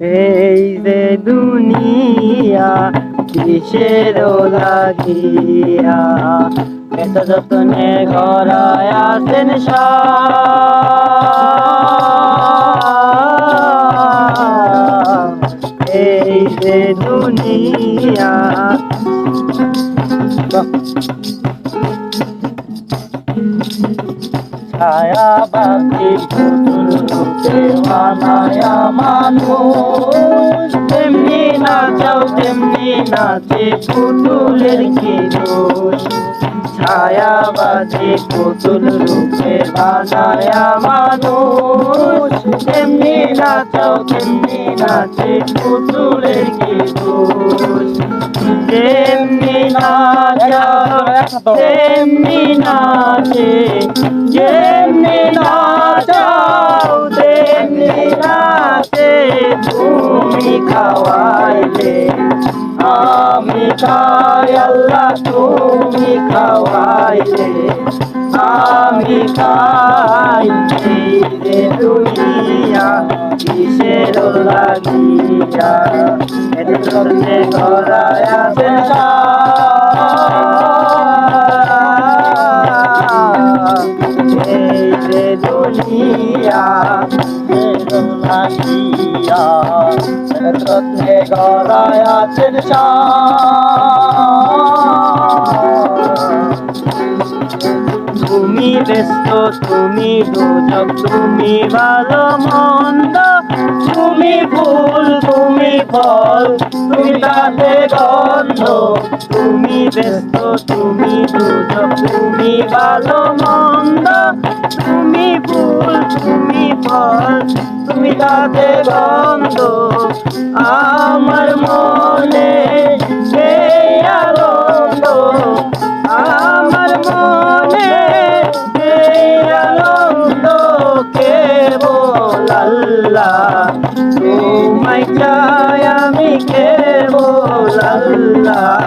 এই যে দুনিয়া কিসের লাগিয়া এত যতনে গড়ায় আছেন এই যে দুনিয়া ছায়াবাতি পুতুল রূপে বানায়া মানুষ তেমনি নাচাও তেমনি নাচে পুতুলের কি দোষ ছায়াবাতি পুতুল রূপে বানায়া মানুষ তেমনি নাচাও তেমনি নাচে পুতুলের কি দোষ তেমনি নাচাও তেমনি নাচে যেমনি নাচাও তেমনি নাচে তুমি খাওয়াইলে আমি খাই আল্লাহ তুমি খাওয়াইলে আমি খাই রে দুনিয়া কিসের লাগিয়া এত করতে গড়ায় আছেন এই যে দুনিয়া লাগিয়া রত্নে গড়ায় আছেন তুমি ব্যস্ত তুমি দোজক তুমি ভালো মন্দ তুমি ফুল তুমি ফল তুমি তাতে গন্ধ তুমি ব্যস্ত তুমি দোজক তুমি ভালো মন্দ তুমি ফুল তুমি ফল তুমি তাতে গন্ধ আমার মনে সেই আনন্দ আমার মনে সেই আনন্দ কেবল আল্লাহ তোমায় চাই আমি কেবল আল্লাহ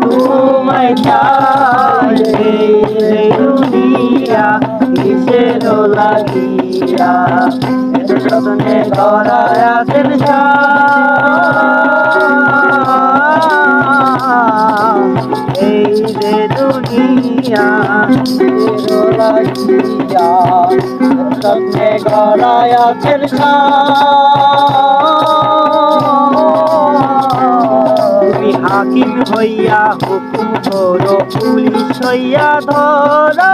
তোমায় চাই এই দুনিয়া কিসের লাগিয়া এত যতনে গড়ায় আছেন এই যে দুনিয়া লাগিয়া যতনে গড়ায় আছেন তুমি হাকিম হইয়া হুকুম করো পুলিশ হইয়া ধরো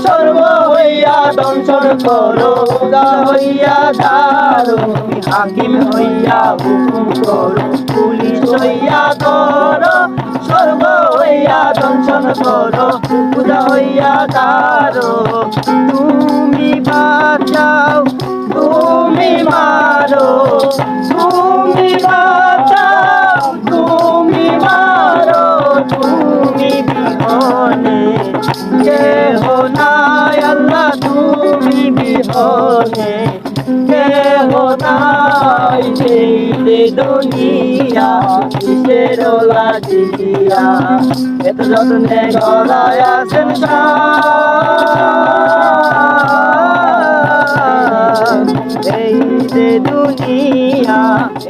সর্ব হইয়া দংশন করো উদা হইয়া ছাড়ো তুমি হাকিম হইয়া হুকুম করো পুলিশ হইয়া ধরো সর্ব হইয়া দংশন করো উদা হইয়া ছাড়ো তুমি বাঁচাও তুমি মারো তুমি বাঁচাও তুমি মারো তুমি বিহনে কেহ নাই আল্লাহ তুমি বিহনে কেহ নাই এই যে দুনিয়া কিসের লাগিয়া এত যতনে গড়ায় আছেন এই যে দুনিয়া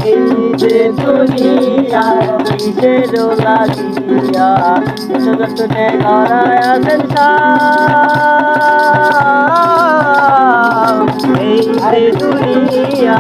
এই যে দুনিয়া কিসের লাগিয়া এত যতনে গড়ায় আছেন এই যে দুনিয়া